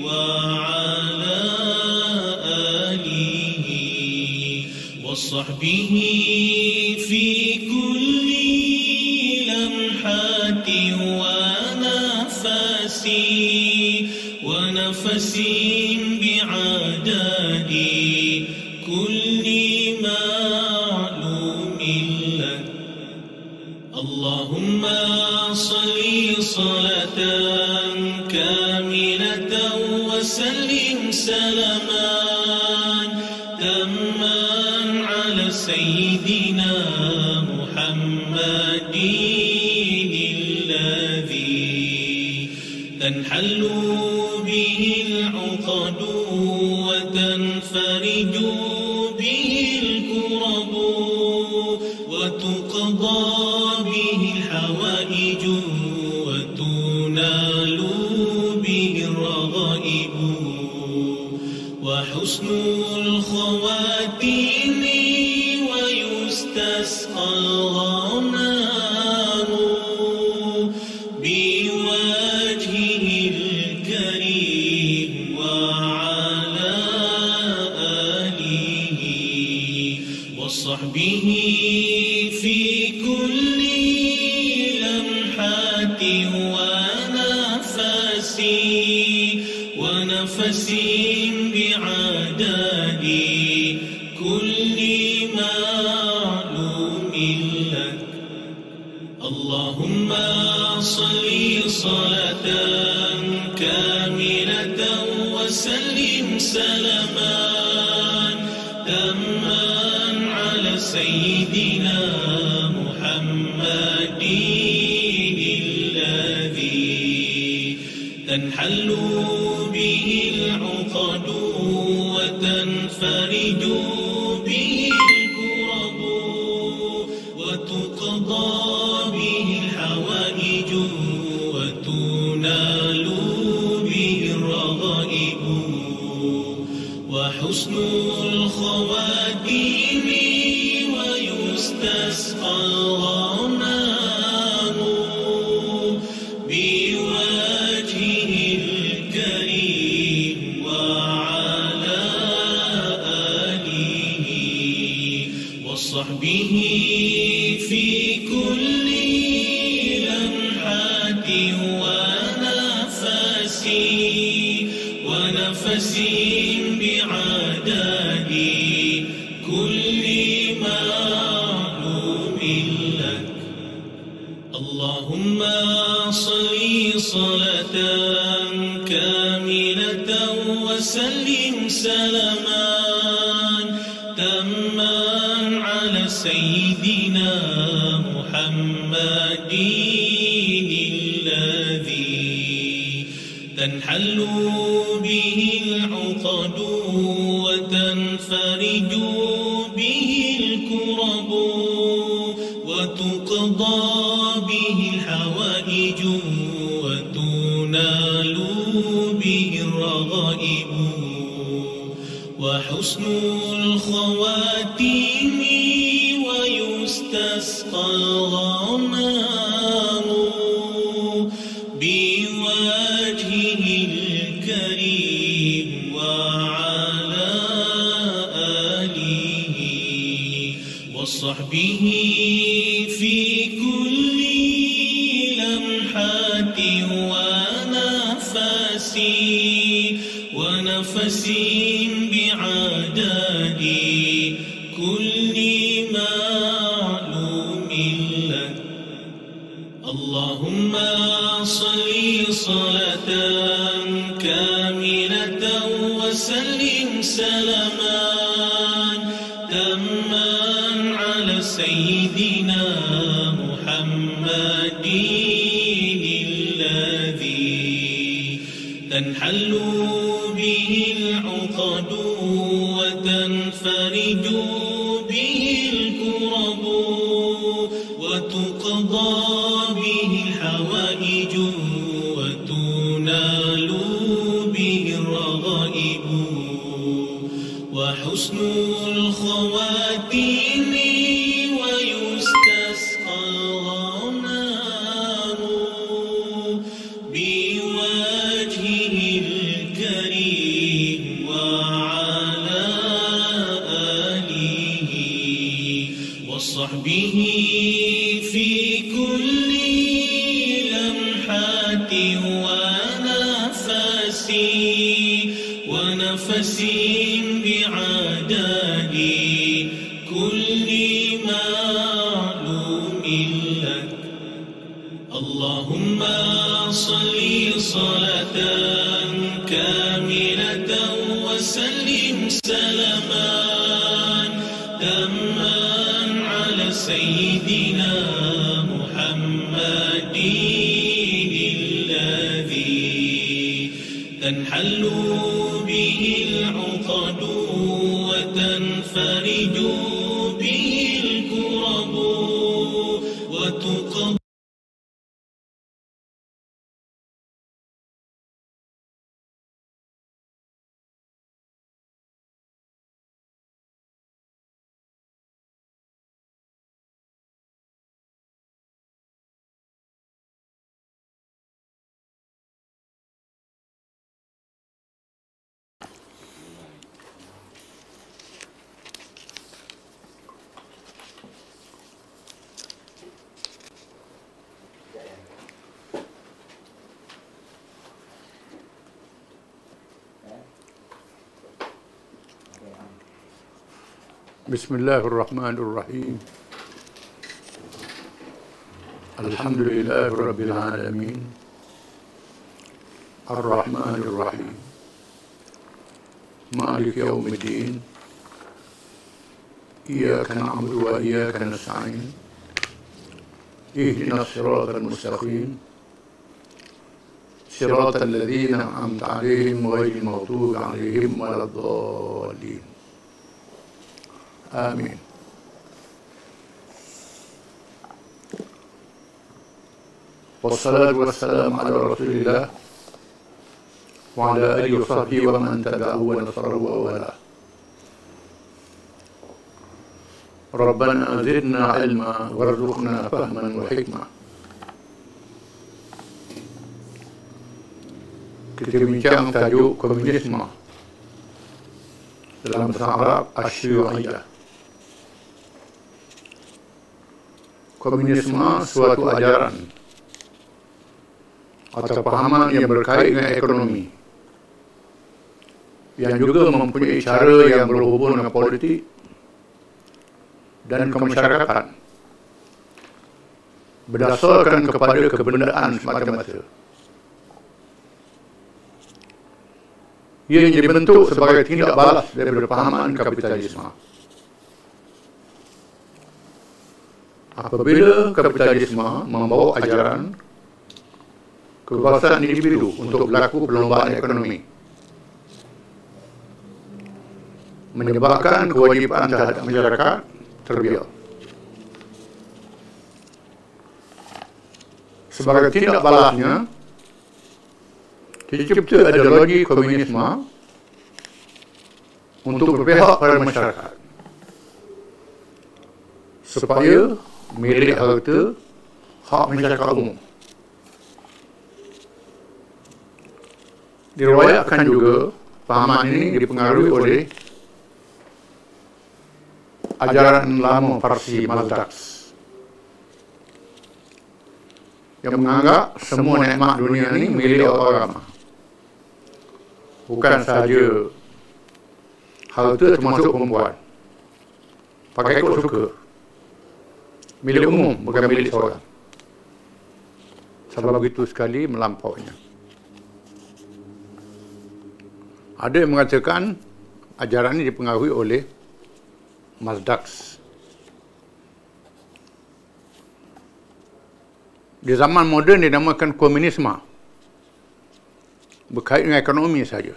وعلى آله وصحبه في كل لمحة ونفس بعدد كل معلوم لك. اللهم صل صلاة كاملة وسلم سلاما تاما على سيدنا محمد الذي تنحل به العقد وتنفرج به الكرب وتقضى به الحوائج وتنال به الرغائب وحسن الخواتيم ويستسقى الغمام بوجهه الكريم وعلى آله وصحبه في كل لمحة ونفس بعدد كل معلوم لك. اللهم صل صلاة كاملة وسلم سلاما تاما على سيدنا محمد الذي تنحل به العقد وتنفرج به الكرب وتقضى به الحوائج وتنال به الرغائب وحسن الخواتيم ويستسقى الغمام بوجهه الكريم وعلى آله وصحبه في كل لمحة ونفس بعدد كل معلوم لك. اللهم صل صلاة كاملة وسلم سلاما تاما على سيدنا محمد الذي تنحل به العقد وتنفرج به الكرب وتقضى به الحوائج وتنال به الرغائب وحسن الخواتيم ويستسقى الغمام بوجهه الكريم وعلى آله وصحبه في كل لمحة ونفس بعدد كل معلوم لك. اللهم صل صلاة كاملة وسلم سلاما تاما على سيدنا محمد الذي تنحل به العقد وتنفرج به الكرب وتقضى به الحوائج وتنال به الرغائب وحسن الخواتيم ويستسقى الغمام بوجهه كل لمحة ونفس بعدد كل معلوم لك. اللهم صل صلاة كاملة وسلم سلاما تاما على سيدنا محمد الذي تنحل به العقد وتنفرج به الكرب وتقضى. بسم الله الرحمن الرحيم. الحمد لله رب العالمين الرحمن الرحيم مالك يوم الدين إياك نعبد وإياك نستعين اهدنا الصراط المستقيم صراط الذين أنعمت عليهم غير المغضوب عليهم ولا الضالين. آمين. والصلاة والسلام على رسول الله وعلى آله وصحبه ومن تبعه ونصره ووالاه. ربنا زدنا علما وارزقنا فهما وحكمة. Kita bincang tajuk komunisme dalam bahasa Arab Asy'ariyah. Komunisme suatu ajaran atau pahaman yang berkait dengan ekonomi, yang juga mempunyai cara yang berhubung dengan politik dan kemasyarakatan, berdasarkan kepada kebendaan semata-mata. Ia dibentuk sebagai tindak balas daripada pahaman kapitalisme. Apabila kapitalisme membawa ajaran kebebasan individu untuk berlaku perlombaan ekonomi, menyebabkan kewajipan terhadap masyarakat terbiar. Sebagai tindak balasnya, dicipta ideologi komunisme untuk berpihak pada masyarakat, supaya milik harta hak masyarakat umum. Diriwayatkan juga pahaman ini dipengaruhi oleh ajaran lama Parsi Maldax yang menganggap semua nikmat dunia ini milik orang ramah. Bukan sahaja harta termasuk perempuan, pakai ikut suka, milik umum bukan milik seorang. Sebab begitu sekali melampaunya. Ada yang mengatakan ajaran ini dipengaruhi oleh Maldax. Di zaman moden dinamakan komunisme, berkait dengan ekonomi saja.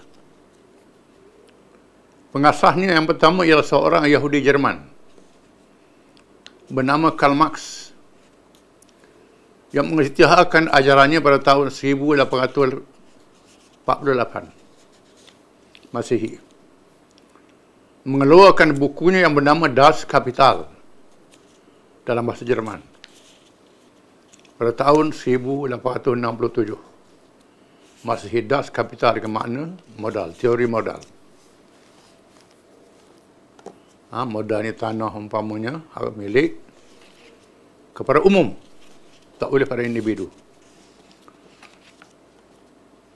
Pengasasnya yang pertama ialah seorang Yahudi Jerman bernama Karl Marx, yang mengisytiharkan ajarannya pada tahun 1848 Masehi, mengeluarkan bukunya yang bernama Das Kapital dalam bahasa Jerman pada tahun 1867 Masehi. Das Kapital dengan makna modal, teori modal. Modal ni tanah umpamanya hak milik kepada umum, tak boleh pada individu.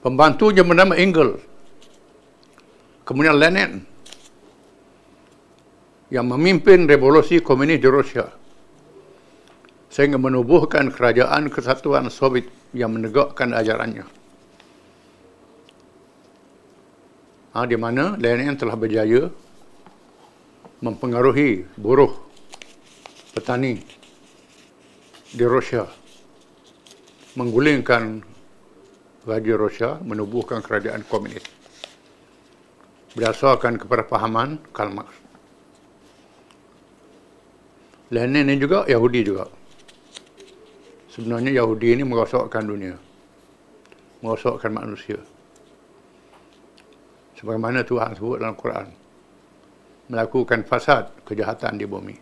Pembantunya bernama Engels, kemudian Lenin, yang memimpin revolusi komunis di Rusia, sehingga menubuhkan kerajaan kesatuan Soviet yang menegakkan ajarannya. Di mana Lenin telah berjaya mempengaruhi buruh petani di Rusia, menggulingkan Raja Rusia, menubuhkan kerajaan komunis berdasarkan kepada pahaman Karl Marx. Lenin ini juga Yahudi juga. Sebenarnya Yahudi ini merosakkan dunia, merosakkan manusia. Sebagaimana Tuhan sebut dalam Quran, melakukan fasad, kejahatan di bumi.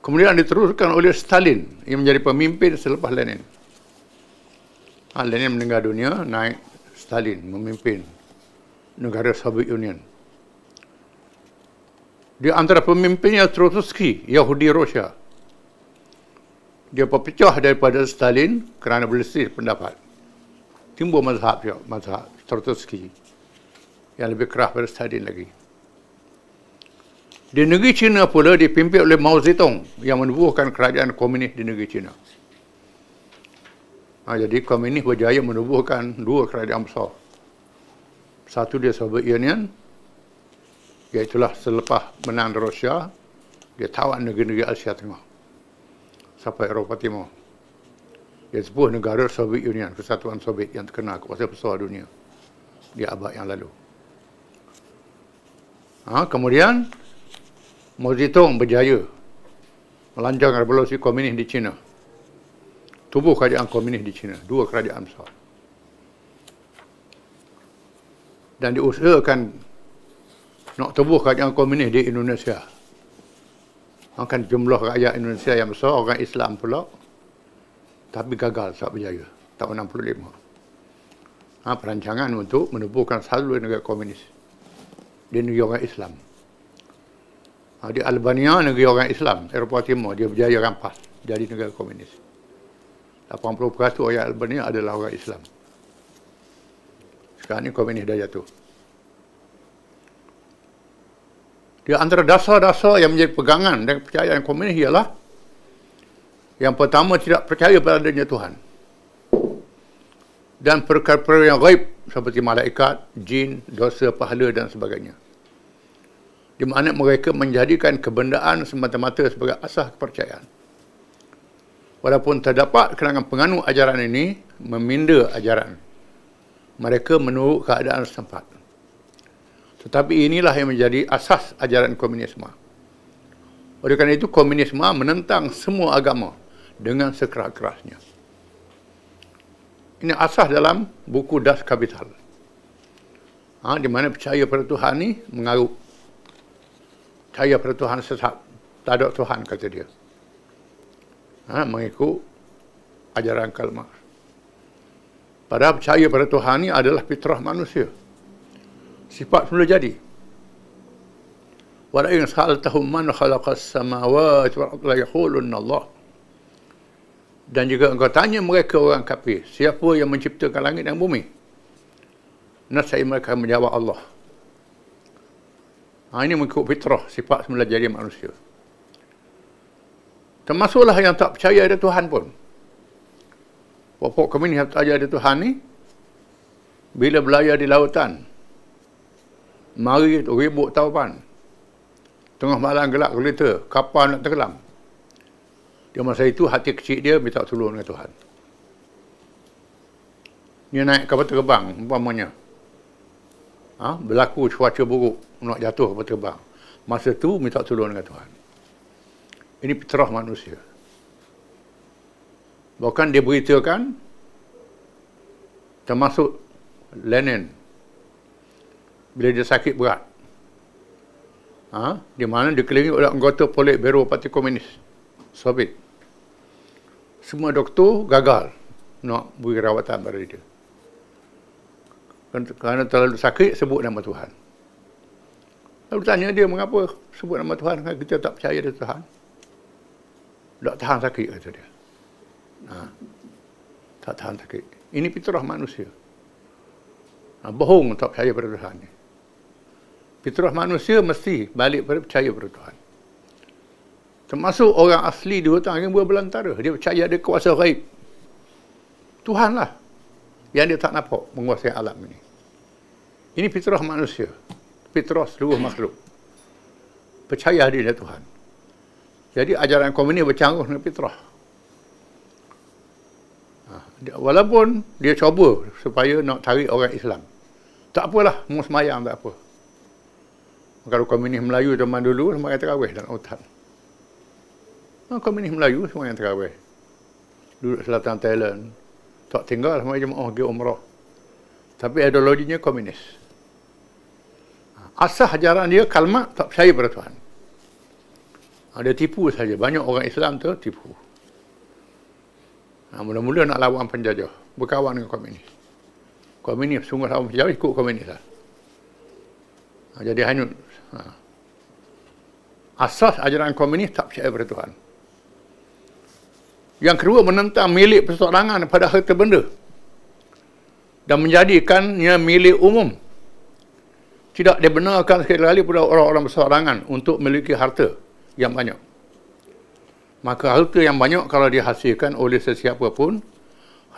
Kemudian diteruskan oleh Stalin yang menjadi pemimpin selepas Lenin. Lenin meninggal dunia, naik Stalin memimpin negara Soviet Union. Di antara pemimpinnya Trotsky, Yahudi Rusia. Dia berpecah daripada Stalin kerana berselisih pendapat. Timbul mazhab Trotsky yang lebih keras pada Stalin lagi. Di negeri China pula dipimpin oleh Mao Zedong yang menubuhkan kerajaan komunis di negeri China. Jadi komunis berjaya menubuhkan dua kerajaan besar. Satu di Soviet Union, iaitulah selepas menang Rusia, dia tawan negeri-negeri Asia Tengah sampai Eropah Timur. Dia sebuah negara Soviet Union, kesatuan Soviet yang terkenal kuasa besar dunia di abad yang lalu. Kemudian Mao Zedong berjaya melancarkan revolusi komunis di China. Tubuh kerajaan komunis di China, dua kerajaan besar. Dan diusahakan nak tubuh kerajaan komunis di Indonesia. Kan jumlah rakyat Indonesia yang besar, orang Islam pula. Tapi gagal, tak berjaya. Tahun 65. Perancangan untuk menubuhkan satu negara komunis di negeri orang Islam. Di Albania, negeri orang Islam, Eropah Timur, dia berjaya rampas jadi negara komunis. 80% orang Albania adalah orang Islam. Sekarang ni komunis dah jatuh. Di antara dasar-dasar yang menjadi pegangan dan kepercayaan komunis ialah yang pertama, tidak percaya pada adanya Tuhan. Dan perkara-perkara yang gaib seperti malaikat, jin, dosa, pahala dan sebagainya. Di mana mereka menjadikan kebendaan semata-mata sebagai asas kepercayaan. Walaupun terdapat kalangan penganut ajaran ini meminda ajaran mereka menurut keadaan setempat. Tetapi inilah yang menjadi asas ajaran komunisme. Oleh kerana itu, komunisme menentang semua agama dengan sekeras-kerasnya. Ini asas dalam buku Das Kapital. Di mana percaya pada Tuhan ni mengarut. Percaya pada Tuhan sesat. Tak ada Tuhan, kata dia. Mengikut ajaran Karl Marx. Padahal percaya pada Tuhan ni adalah fitrah manusia. Sifat semula jadi. Wa la in sa'altahum man khalaqas samawati wal arda la yaqulunna Allah. Dan juga engkau tanya mereka orang kafir, siapa yang menciptakan langit dan bumi? Nescaya mereka menjawab Allah. Ini mengikut fitrah, sifat semula jadi manusia. Termasuklah yang tak percaya ada Tuhan pun. Pokok komunis yang tak percaya ada Tuhan ni, bila berlayar di lautan, mari ribut taupan, tengah malam gelap gelita, kapal nak tenggelam. Di masa itu hati kecil dia minta tolong dengan Tuhan. Dia naik kapal terbang, umpamanya. Berlaku cuaca buruk, nak jatuh kapal terbang. Masa tu minta tolong dengan Tuhan. Ini fitrah manusia. Bahkan dia beritakan, termasuk Lenin, bila dia sakit berat, di mana dikelilingi oleh anggota Politburo Parti Komunis Soviet. Semua doktor gagal nak beri rawatan pada dia. Kerana terlalu sakit, sebut nama Tuhan. Lalu tanya dia, mengapa sebut nama Tuhan? Kita tak percaya ada Tuhan. Tak tahan sakit, kata dia. Tak tahan sakit. Ini fitrah manusia. Bohong tak percaya pada Tuhan. Fitrah manusia mesti balik pada percaya pada Tuhan. Termasuk orang asli di hutan yang berbelantara. Dia percaya ada kuasa gaib. Tuhanlah yang dia tak nampak menguasai alam ini. Ini fitrah manusia. Fitrah seluruh makhluk. Percaya adanya Tuhan. Jadi ajaran komunis bercanggah dengan fitrah. Walaupun dia cuba supaya nak tarik orang Islam. Tak apalah, mau semayang tak apa. Kalau komunis Melayu zaman dulu, semayang tarawih dalam hutan. Komunis Melayu semayang tarawih. Duduk selatan Thailand. Tak tinggal semayang jemaah pergi umrah. Tapi ideologinya komunis. Asas ajaran dia kalimat tak percaya pada Tuhan. Dia tipu saja. Banyak orang Islam tu tipu. Mula-mula nak lawan penjajah. Berkawan dengan komunis. Komunis sungguh lawan penjajah, ikut komunis lah. Jadi hanyut. Asas ajaran komunis tak percaya pada Tuhan. Yang kedua, menentang milik perseorangan pada harta benda. Dan menjadikannya milik umum. Tidak dibenarkan sekali lagi pada orang-orang berseorangan untuk memiliki harta yang banyak. Maka harta yang banyak kalau dihasilkan oleh sesiapa pun,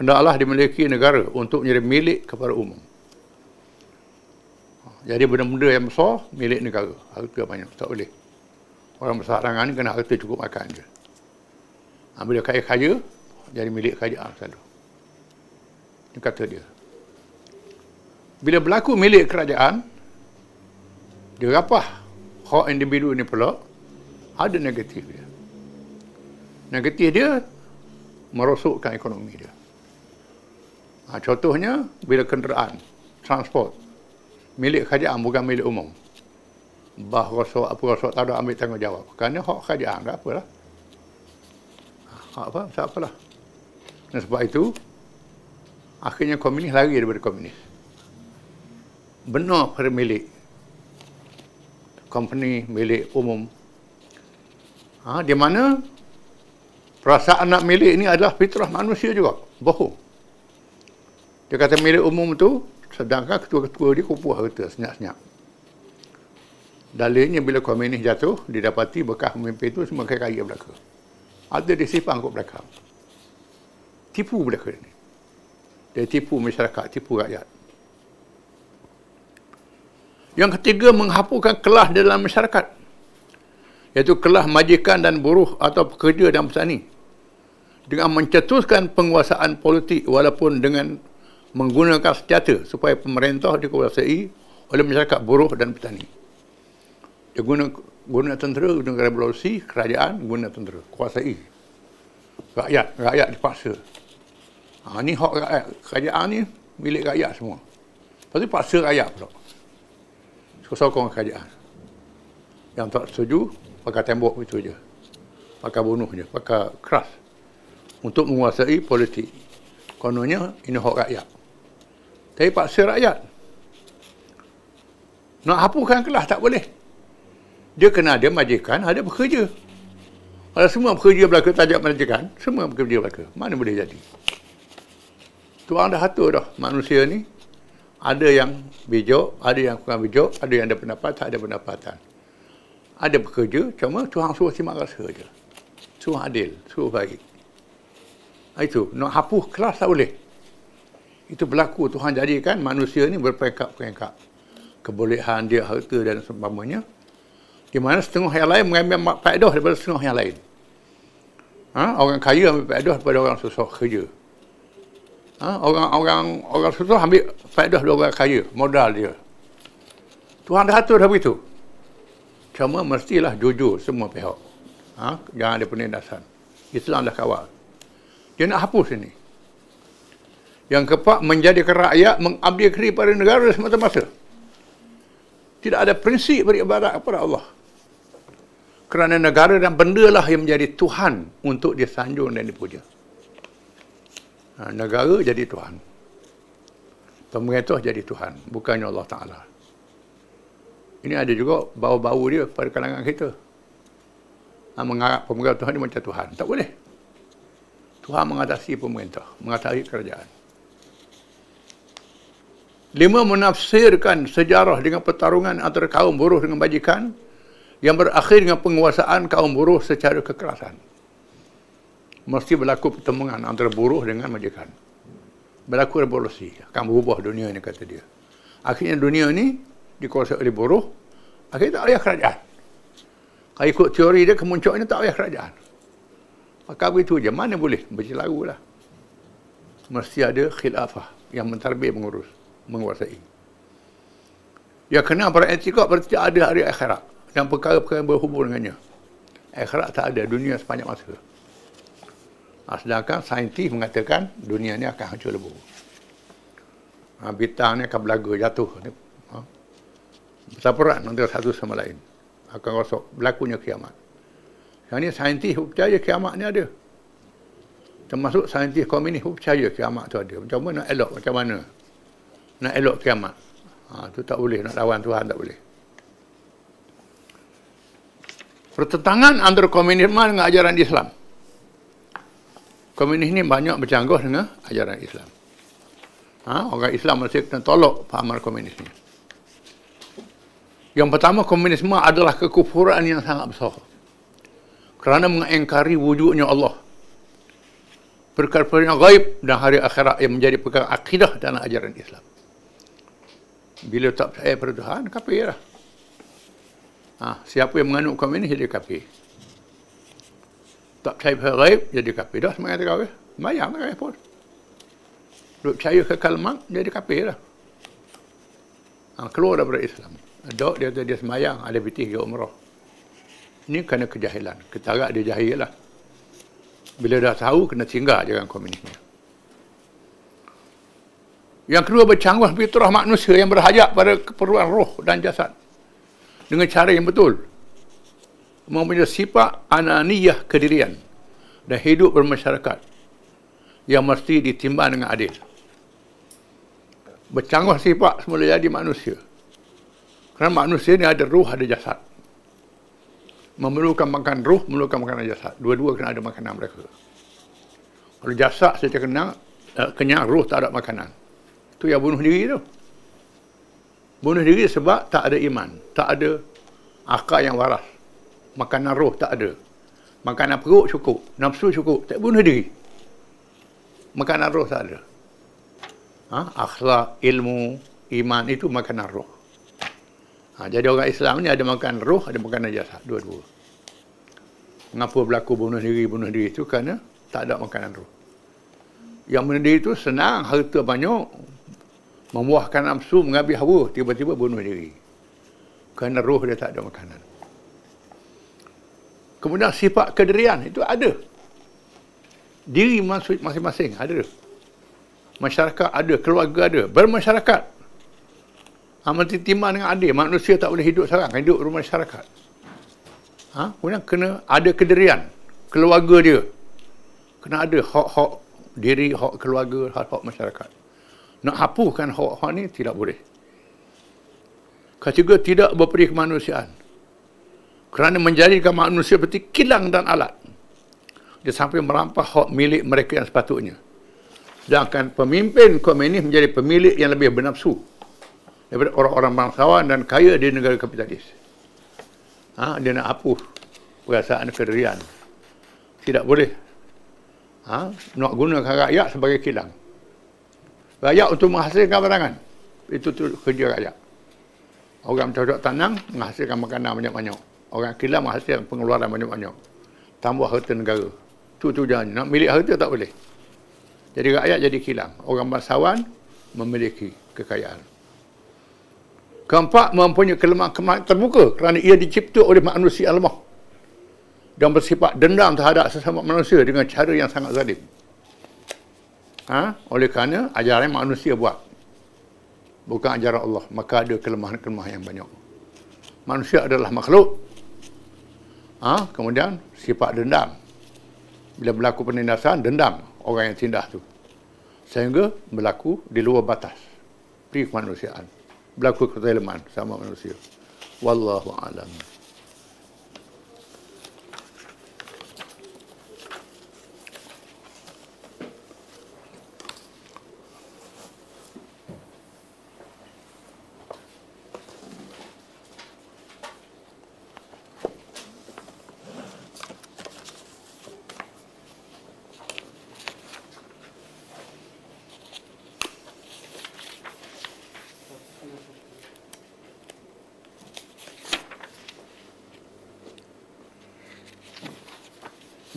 hendaklah dimiliki negara untuk menjadi milik kepada umum. Jadi benda-benda yang besar, milik negara. Harta banyak, tak boleh. Orang berseorangan ni kena harta cukup makan je. Bila kaya-kaya, jadi milik kerajaan selalu. Ini kata dia. Bila berlaku milik kerajaan, dia rapah hak individu ni pula, ada negatif dia. Negatif dia merosokkan ekonomi dia. Contohnya, bila kenderaan, transport, milik kerajaan bukan milik umum. Bah rosok, apa rosok, tak ada ambil tanggungjawab. Kerana hak kerajaan, tak apalah. Tak apalah. Dan sebab itu, akhirnya komunis lari daripada komunis. Benar pada milik company, milik umum. Di mana perasaan nak milik ini adalah fitrah manusia juga. Bohong. Dia kata milik umum tu, sedangkan ketua-ketua dia kumpul harta senyap-senyap. Dalilnya bila komunis jatuh, didapati bekas pemimpin itu semua kaya belaka. Ada disimpan kat belakang. Tipu belaka ni. Dia tipu masyarakat, tipu rakyat. Yang ketiga, menghapuskan kelas dalam masyarakat. Iaitu kelas majikan dan buruh atau pekerja dan petani. Dengan mencetuskan penguasaan politik walaupun dengan menggunakan senjata supaya pemerintah dikuasai oleh masyarakat buruh dan petani. Dia guna tentera, guna revolusi, kerajaan, guna tentera. Kuasai. Rakyat dipaksa. Ni hak rakyat. Kerajaan ni milik rakyat semua. Lepas tu paksa rakyat pula. Sokong kerajaan. Yang tak setuju, pakai tembok itu je. Pakai bunuh je. Pakai keras. Untuk menguasai politik. Kononnya, ini hak rakyat. Tapi paksa rakyat. Nak hapuskan kelas, tak boleh. Dia kena ada majikan, ada pekerja. Kalau semua pekerja belaka tajak majikan, semua pekerja belaka. Mana boleh jadi? Tuhan dah atur dah manusia ni. Ada yang bijak, ada yang kurang bijak, ada yang ada pendapat, tak ada pendapatan. Ada pekerja, cuma Tuhan suruh simak rasa je. Suruh adil, suruh baik. Itu, nak hapus kelas tak boleh. Itu berlaku, Tuhan jadikan manusia ni berperingkat-peringkat. Kebolehan dia, harta dan seumpamanya. Di mana setengah yang lain mengambil faedah daripada setengah yang lain. Orang kaya ambil faedah daripada orang susah kerja. Orang susah ambil faedah dari orang kaya, modal dia. Tuhan dah atur dah begitu. Cuma mestilah jujur semua pihak. Jangan ada penindasan. Islam dah kawal. Dia nak hapus ini. Yang keempat, menjadikan rakyat mengabdi diri pada negara semata-mata. Tidak ada prinsip beribadat kepada Allah. Kerana negara dan benda lah yang menjadi Tuhan untuk disanjung dan dipuja. Negara jadi Tuhan. Pemerintah jadi Tuhan. Bukannya Allah Ta'ala. Ini ada juga bau-bau dia pada kalangan kita. Mengarap pemerintah Tuhan dia macam Tuhan. Tak boleh. Tuhan mengatasi pemerintah, mengatasi kerajaan. 5, menafsirkan sejarah dengan pertarungan antara kaum buruh dengan majikan yang berakhir dengan penguasaan kaum buruh secara kekerasan. Mesti berlaku pertemuan antara buruh dengan majikan. Berlaku revolusi, akan berubah dunia ini, kata dia. Akhirnya dunia ini dikuasai oleh buruh, akhirnya tak payah kerajaan. Kalau ikut teori dia, kemunculannya tak payah kerajaan. Maka begitu je, mana boleh? Bercelaru lah. Mesti ada khilafah yang mentadbir menguasai. Ya, kena para etikot berarti ada hari akhirat dan perkara-perkara yang berhubung dengannya. Akhirat tak ada, dunia sepanjang masa. Sedangkan saintis mengatakan dunia ni akan hancur lebur. Bintang ni akan belaga jatuh. Bertaburan antara satu sama lain. Akan rosak, berlakunya kiamat. Yang ni saintis percaya kiamat ni ada. Termasuk saintis komunis percaya kiamat tu ada. Macam mana nak elok, macam mana nak elok kiamat. Tu tak boleh, nak lawan Tuhan tak boleh. Pertentangan antara komunisme dengan ajaran Islam. Komunis ni banyak bercanggah dengan ajaran Islam. Orang Islam mesti kena tolak pahaman komunis ni. Yang pertama, komunisme adalah kekufuran yang sangat besar. Kerana mengingkari wujudnya Allah. Perkara-perkara yang gaib dan hari akhirat yang menjadi perkara akidah dalam ajaran Islam. Bila tak percaya pada Tuhan, kafir lah. Siapa yang menganut komunis jadi kafir. Tak percaya pada gaib, jadi kafir. Dah semangat kafir. Semayang tak kafir pun. Duk percaya kekal mak, jadi kafir lah. Keluar daripada Islam. Dok dia semayang, ada pitih ke umrah. Ini kerana kejahilan. Ketarak dia jahil lah. Bila dah tahu, kena singgah jangan komunisme. Yang kedua, bercanggah fitrah manusia yang berhajat pada keperluan roh dan jasad. Dengan cara yang betul. Mempunyai sifat ananiyah kedirian dan hidup bermasyarakat yang mesti ditimbang dengan adil. Bercanggah sifat semula jadi manusia. Kerana manusia ni ada ruh, ada jasad. Memerlukan makan ruh, memerlukan makanan jasad. Dua-dua kena ada makanan mereka. Kalau jasad saja kenyang, ruh tak ada makanan. Itu yang bunuh diri tu. Bunuh diri sebab tak ada iman, tak ada akal yang waras. Makanan roh tak ada. Makanan perut cukup, nafsu cukup, tak bunuh diri. Makanan roh tak ada. Akhlak, ilmu, iman itu makanan roh. Jadi orang Islam ni ada makan roh, ada makanan jasad, dua-dua. Mengapa berlaku bunuh diri itu? Kerana tak ada makanan roh. Yang bunuh diri itu senang, harta banyak, memuahkan nafsu, mengambil hawa, tiba-tiba bunuh diri. Kerana roh dia tak ada makanan. Kemudian sifat kedirian itu ada. Diri masing-masing ada. Masyarakat ada, keluarga ada, bermasyarakat. Mesti timbang dengan adil. Manusia tak boleh hidup seorang, hidup bermasyarakat. Kemudian kena ada kedirian, keluarga dia. Kena ada hak-hak diri, hak keluarga, hak masyarakat. Nak hapuskan hak-hak ni tidak boleh. Ketiga, tidak berperi kemanusiaan. Kerana menjadikan manusia seperti kilang dan alat. Dia sampai merampas hak milik mereka yang sepatutnya. Sedangkan pemimpin komunis menjadi pemilik yang lebih bernafsu daripada orang-orang bangsawan dan kaya di negara kapitalis. Dia nak hapus perasaan kedirian. Tidak boleh. Nak gunakan rakyat sebagai kilang. Rakyat untuk menghasilkan barangan. Itu kerja rakyat. Orang cocok tanam, menghasilkan makanan banyak-banyak. Orang kilang menghasilkan pengeluaran banyak-banyak. Tambah harta negara. Itu jalan. Nak milik harta tak boleh. Jadi rakyat jadi kilang. Orang bangsawan memiliki kekayaan. Keempat, mempunyai kelemahan terbuka kerana ia dicipta oleh manusia lemah dan bersifat dendam terhadap sesama manusia dengan cara yang sangat zalim. Oleh kerana ajaran manusia buat, bukan ajaran Allah, maka ada kelemahan-kelemahan yang banyak. Manusia adalah makhluk. Kemudian sifat dendam. Bila berlaku penindasan, dendam orang yang tindas tu. Sehingga berlaku di luar batas pri kemanusiaan. Berlaku kezaliman sama manusia. Wallahu a'lam.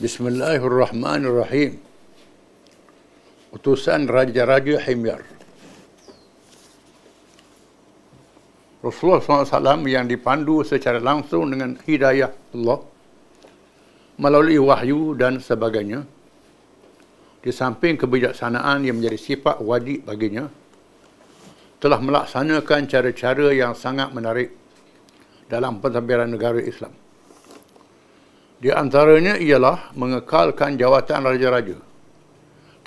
Bismillahirrahmanirrahim. Utusan Raja-Raja Himyar. Rasulullah SAW yang dipandu secara langsung dengan hidayah Allah melalui wahyu dan sebagainya, di samping kebijaksanaan yang menjadi sifat wajib baginya, telah melaksanakan cara-cara yang sangat menarik dalam pentadbiran negara Islam. Di antaranya ialah mengekalkan jawatan raja-raja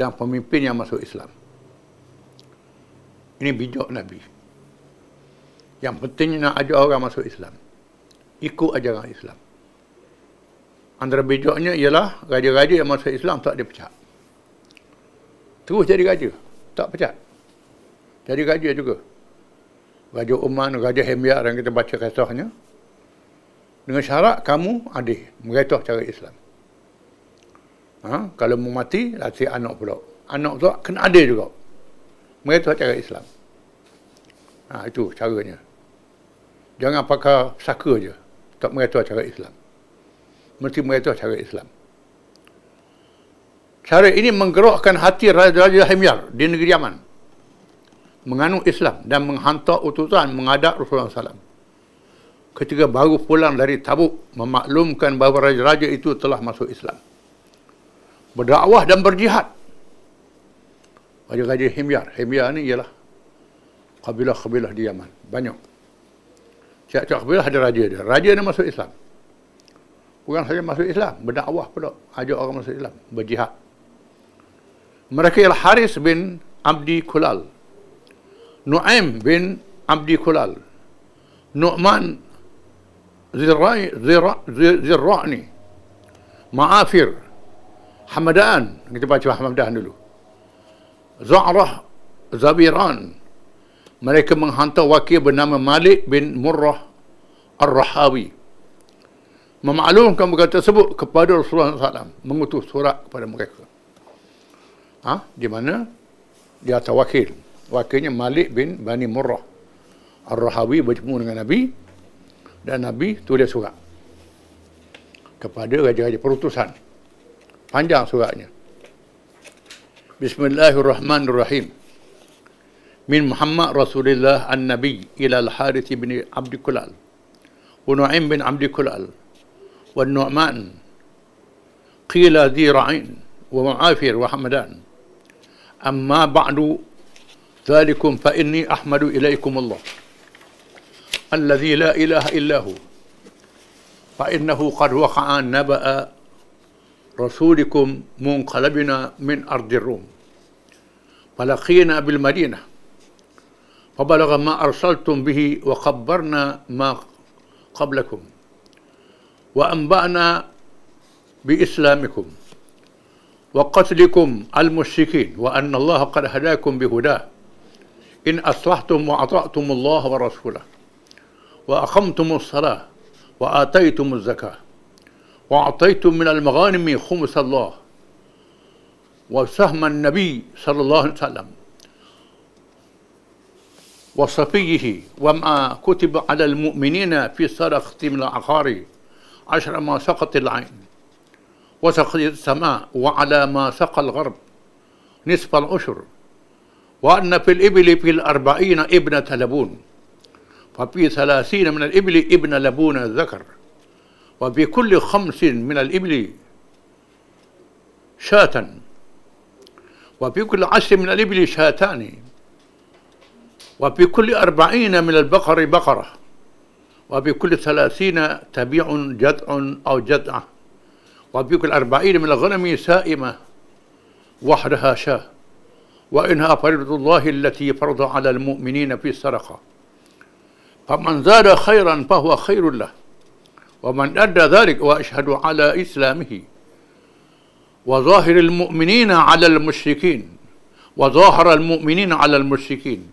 dan pemimpin yang masuk Islam. Ini bijak Nabi. Yang pentingnya nak ajak orang masuk Islam. Ikut ajaran Islam. Antara bijaknya ialah raja-raja yang masuk Islam tak dipecat. Terus jadi raja. Tak pecat. Jadi raja juga. Raja Oman, Raja Himyar yang kita baca kisahnya. Dengan syarat kamu adil. Merintah cara Islam. Kalau mau mati, latih anak pula. Anak tu kena adil juga. Merintah cara Islam. Itu caranya. Jangan pakai saka je. Tak merintah cara Islam. Mesti merintah cara Islam. Cara ini menggerakkan hati Raja-Raja Himyar di negeri Yaman. Menganut Islam dan menghantar utusan menghadap Rasulullah SAW. Ketika baru pulang dari Tabuk, memaklumkan bahawa raja-raja itu telah masuk Islam. Berdakwah dan berjihad. Raja-Raja Himyar. Himyar ni ialah kabilah-kabilah di Yaman. Banyak. Setiap kabilah ada raja dia. Raja ni masuk Islam. Bukan saja masuk Islam, berdakwah pula. Ajak orang masuk Islam. Berjihad. Mereka ialah Haris bin Abdi Kulal. Nu'aim bin Abdi Kulal. Nu'man Zirra'ni. Ma'afir. Hamadan. Kita baca Hamadan dulu. Za'rah Zabiran. Mereka menghantar wakil bernama Malik bin Murrah Ar-Rahawi. Memaklumkan perkara tersebut kepada Rasulullah SAW. Mengutus surat kepada mereka. Di mana? Dia atas wakil. Wakilnya Malik bin Bani Murrah Ar-Rahawi bertemu dengan Nabi. Dan Nabi tulis surat kepada raja-raja perutusan. Panjang suratnya. Bismillahirrahmanirrahim. Min Muhammad Rasulullah An-Nabi ila Al-Harith bin Abdi Kulal wa Nu'aim bin Abdi Kulal wa Nu'man qila Dhi Ra'in wa Mu'afir wa Hamadan amma ba'du dhalikum fa inni ahmadu ilaikum Allah alladhi la ilaha illahu fa innahu qad waqa'a naba'a rasulikum munqalabina min ardi Rum falaqina bil Madinah فبلغ ما أرسلتم به وخبرنا ما قبلكم وأنبأنا بإسلامكم وقتلكم المشركين وأن الله قد هداكم بهداه إن أصلحتم وأطعتم الله ورسوله وأقمتم الصلاة وآتيتم الزكاة وأعطيتم من المغانم خمس الله وسهم النبي صلى الله عليه وسلم وصفيه وما كتب على المؤمنين في صدقة من العقار 10 ما سقط العين وسقط السماء وعلى ما سقى الغرب نصف العشر وأن في الإبل في 40 ابنة لبون وفي 30 من الإبل ابن لبون الذكر وفي كل 5 من الإبل شاة وفي كل 10 من الإبل شاتان وفي كل 40 من البقر بقرة وفي كل 30 تبيع جذع أو جذعة وفي كل 40 من الغنم سائمة وحدها شاة وإنها فريضة الله التي فرض على المؤمنين في السرقة فمن زاد خيرا فهو خير له ومن أدى ذلك وأشهد على إسلامه وظاهر المؤمنين على المشركين وظاهر المؤمنين على المشركين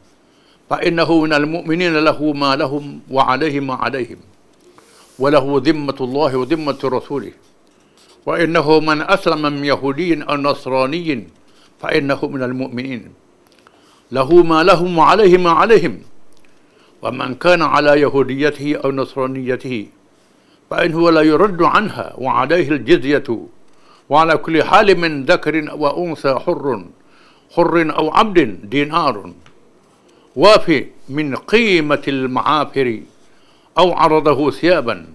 فإنه من المؤمنين له ما لهم وعليهم ما عليهم وله ذمة الله وذمة رسوله وإنه من أسلم من يهودي أو نصراني فإنه من المؤمنين له ما لهم وعليه ما عليهم ومن كان على يهوديته أو نصرانيته فإنه لا يرد عنها وعليه الجزية Wa ala kulli halin min dhakarin wa unsa hurrun aw 'abdin dinarun wafi min qimatil ma'afiri aw 'aradahu thiyaban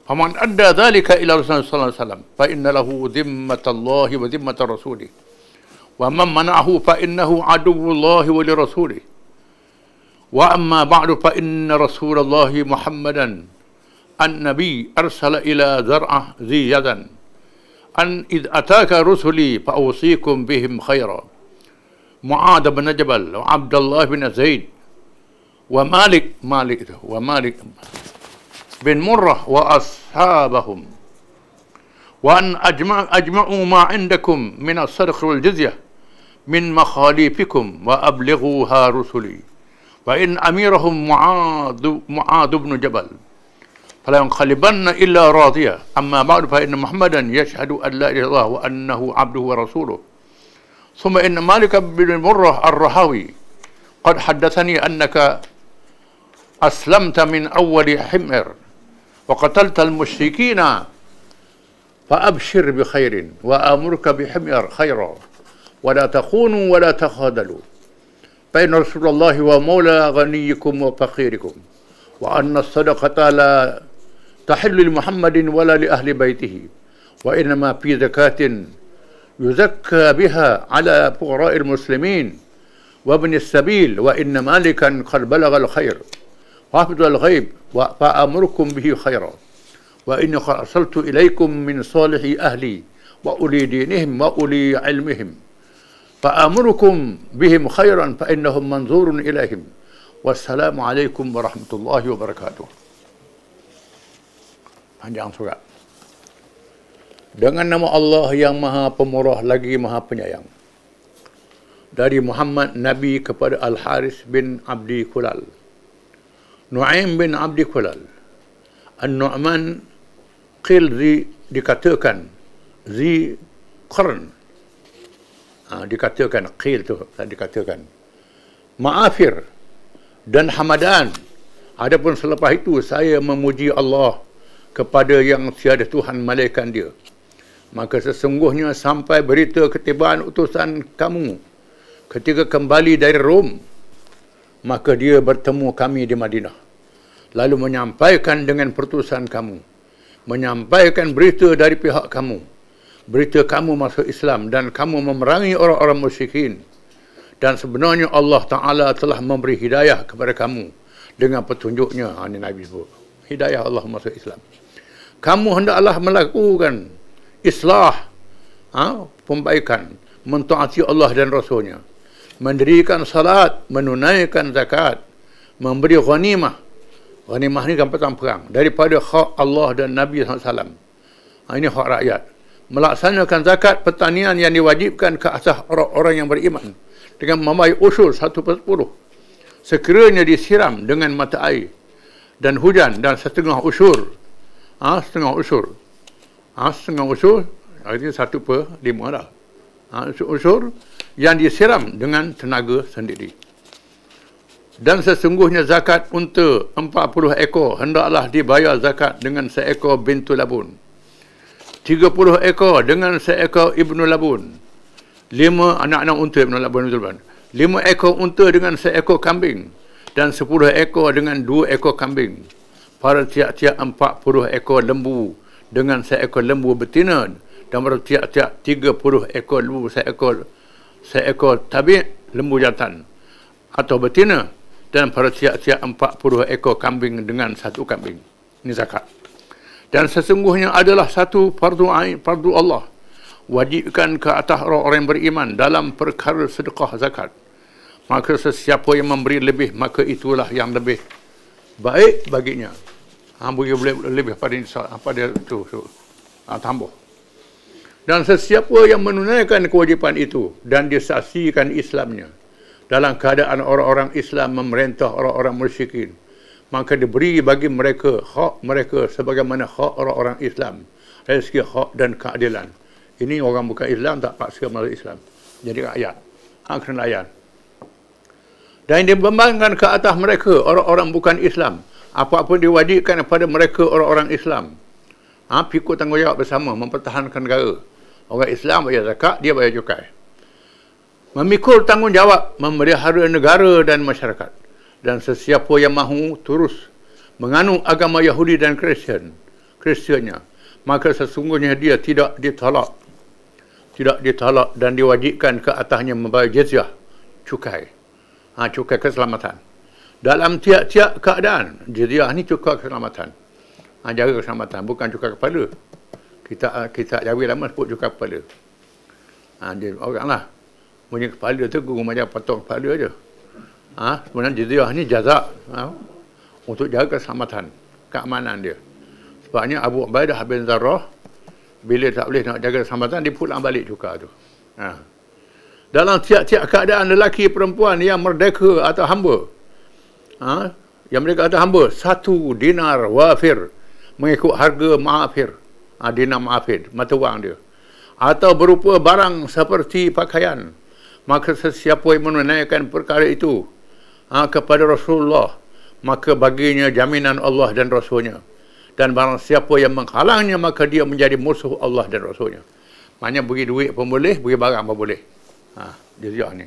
faman adda dhalika ila Rasulullah sallallahu alaihi wasallam fa inna lahu dhimmatallahi wa dhimmatar rasulih wa man mana'ahu fa innahu aduwwullahi wa lirasulih wa amma ba'du fa inna Rasulullahi Muhammadan an-nabi arsala ila zar'ah zi yadan an id ataka rusuli fa awsikum bihim khaira Mu'adh bin Jabal wa Abdullah bin Zaid wa Malik bin Murrah wa ashabahum wa an ajma'u ma 'indakum min as-sadq wal jizyah min makhalifikum wa ablighuha rusuli wa in amirahum Mu'adh bin Jabal fala yanqalibanna illa radiya amma ba'du fa inna Muhammadan yashhadu an la ilaha illallah wa annahu 'abduhu wa rasuluhu ثم إن مالك بن مرة الرهاوي قد حدثني أنك أسلمت من أول حمر وقتلت المشركين فأبشر بخير وآمرك بحمر خيرا ولا تخونوا ولا تخاذلوا فإن رسول الله ومولى غنيكم وفقيركم وأن الصدقة لا تحل لمحمد ولا لأهل بيته وإنما في زكاة يزكى بها على فقراء المسلمين وابن السبيل وإن مالكا قد بلغ الخير وحفظ الغيب فأمركم به خيرا وإني قد أرسلت إليكم من صالح أهلي وأولي دينهم وأولي علمهم فأمركم بهم خيرا فإنهم منظور إليهم والسلام عليكم ورحمة الله وبركاته. Panjang surat. Dengan nama Allah yang Maha Pemurah lagi Maha Penyayang. Dari Muhammad Nabi kepada Al-Haris bin Abdi Kulal, Nu'aim bin Abdi Kulal, An-Nu'man qil dikatakan zi qarn, dikatakan qil tu dikatakan Ma'afir dan Hamadan. Adapun selepas itu saya memuji Allah kepada yang tiada Tuhan malaikat dia. Maka sesungguhnya sampai berita ketibaan utusan kamu ketika kembali dari Rom, maka dia bertemu kami di Madinah, lalu menyampaikan dengan pertusan kamu, menyampaikan berita dari pihak kamu, berita kamu masuk Islam dan kamu memerangi orang-orang musyrikin, dan sebenarnya Allah Ta'ala telah memberi hidayah kepada kamu dengan petunjuknya. Ini Nabi sebut hidayah Allah masuk Islam. Kamu hendaklah melakukan islah, pembaikan, mentaati Allah dan Rasulnya, mendirikan salat, menunaikan zakat, memberi ghanimah. Ghanimah ni rampasan perang daripada hak Allah dan Nabi SAW. Ini hak rakyat. Melaksanakan zakat pertanian yang diwajibkan ke atas orang-orang yang beriman dengan membayar ushur 1/10. Sekiranya disiram dengan mata air dan hujan dan setengah ushur, setengah ushur, artinya 1/5 dah. Ushur yang disiram dengan tenaga sendiri. Dan sesungguhnya zakat unta 40 ekor hendaklah dibayar zakat dengan seekor bintu labun, 30 ekor dengan seekor ibnu labun, 5 anak-anak unta ibnu labun, 5 ekor unta dengan seekor kambing, dan 10 ekor dengan 2 ekor kambing. Pada tiap-tiap 40 ekor lembu dengan seekor lembu betina, dan pada tiap-tiap 30 ekor lembu seekor tabi' lembu jantan atau betina, dan pada tiap-tiap 40 ekor kambing dengan 1 kambing. Ini zakat. Dan sesungguhnya adalah satu fardu ain, fardu Allah, wajibkan ke atas orang-orang yang beriman dalam perkara sedekah zakat. Maka sesiapa yang memberi lebih, maka itulah yang lebih baik baginya. Boleh lebih pada itu tambah. Dan sesiapa yang menunaikan kewajipan itu dan disaksikan Islamnya dalam keadaan orang-orang Islam memerintah orang-orang musyrikin, maka diberi bagi mereka hak mereka sebagaimana hak orang-orang Islam, dari segi hak dan keadilan. Ini orang bukan Islam tak paksa masuk Islam, jadi rakyat, kena layan. Dan dibebankan ke atas mereka orang-orang bukan Islam apa-apa diwajibkan kepada mereka orang-orang Islam, Pikul tanggungjawab bersama mempertahankan negara. Orang Islam bayar zakat, dia bayar cukai. Memikul tanggungjawab memelihara negara dan masyarakat. Dan sesiapa yang mahu terus menganut agama Yahudi dan Kristiannya, maka sesungguhnya dia tidak ditolak dan diwajibkan ke atasnya membayar jizyah, cukai. Cukai keselamatan. Dalam tiap-tiap keadaan, jizyah ni cukai keselamatan. Jaga keselamatan, bukan cukai kepala. Kita Jawi lama sebut cukai kepala. Dia orang lah. Punya kepala tu guru macam potong kepala je. Sebenarnya jizyah ni jazak. Untuk jaga keselamatan, keamanan dia. Sebabnya Abu Ubaidah bin Jarrah, bila tak boleh nak jaga keselamatan, dia pulang balik cukai tu. Dalam tiap-tiap keadaan lelaki perempuan yang merdeka atau hamba, yang merdeka atau hamba, 1 dinar wafir, mengikut harga ma'afir, dinar ma'afir, mata wang dia, atau berupa barang seperti pakaian, maka sesiapa yang menunaikan perkara itu kepada Rasulullah, maka baginya jaminan Allah dan Rasulnya. Dan barang siapa yang menghalangnya, maka dia menjadi musuh Allah dan Rasulnya. Maknanya bagi duit pun boleh, bagi barang pun boleh. Jizyah ni.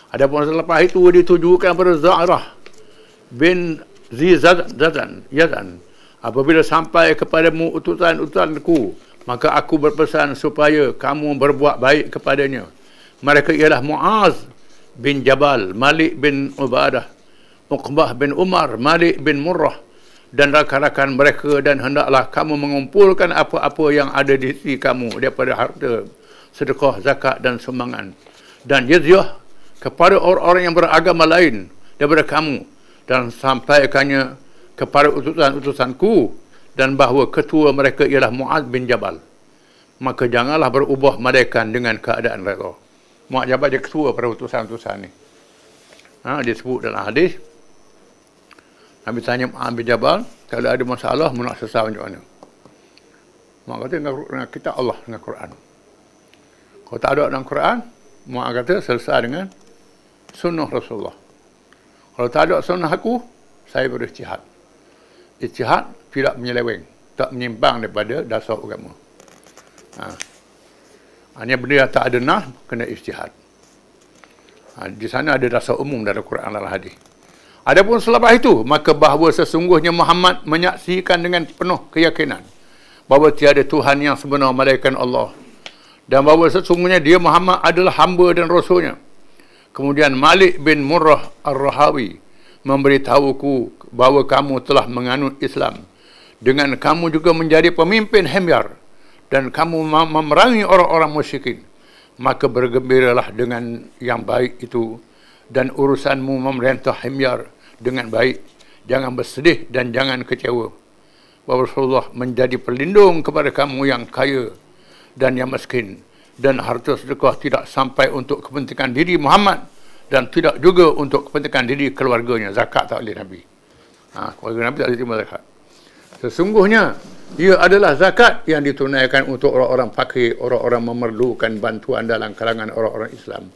Adapun selepas itu ditujukan pada Za'rah bin Yazan. Apabila sampai kepadamu utusan-utusanku, maka aku berpesan supaya kamu berbuat baik kepadanya. Mereka ialah Muaz bin Jabal, Malik bin Ubadah, Uqbah bin Umar, Malik bin Murrah, dan rakan-rakan mereka, dan hendaklah kamu mengumpulkan apa-apa yang ada di sisi kamu daripada harta, sedekah, zakat dan sumbangan, dan jizyah kepada orang-orang yang beragama lain daripada kamu, dan sampaikannya kepada utusan-utusanku, dan bahawa ketua mereka ialah Muaz bin Jabal. Maka janganlah berubah malaikan dengan keadaan redha. Muaz Jabal dia ketua pada utusan-utusan ni. Dia sebut dalam hadis, Nabi tanya Muaz bin Jabal, kalau ada masalah, nak selesai macam mana? Muaz kata dengan kitab Allah, dengan Quran. Kalau tak ada dalam Quran, Muaz kata selesai dengan sunnah Rasulullah. Kalau tak ada sunnah aku, saya berijtihad. Ijtihad tidak menyeleweng, tak menyimpang daripada dasar agama. Hanya benda yang tak ada nah, kena ijtihad. Di sana ada dasar umum dalam Quran dan hadis. Adapun selepas itu, maka bahawa sesungguhnya Muhammad menyaksikan dengan penuh keyakinan bahawa tiada Tuhan yang sebenar melainkan Allah, dan bahawa sesungguhnya dia Muhammad adalah hamba dan rasulnya. Kemudian Malik bin Murrah Ar-Rahawi memberitahuku bahawa kamu telah menganut Islam, dengan kamu juga menjadi pemimpin himyar, dan kamu memerangi orang-orang musyrikin. Maka bergembiralah dengan yang baik itu, dan urusanmu memerintah himyar dengan baik. Jangan bersedih dan jangan kecewa. Bahawa Rasulullah menjadi pelindung kepada kamu yang kaya dan yang miskin, dan harta sedekah tidak sampai untuk kepentingan diri Muhammad, dan tidak juga untuk kepentingan diri keluarganya. Zakat tak boleh Nabi. Keluarga Nabi tak boleh terima zakat. Sesungguhnya ia adalah zakat yang ditunaikan untuk orang-orang fakir, orang-orang memerlukan bantuan dalam kalangan orang-orang Islam,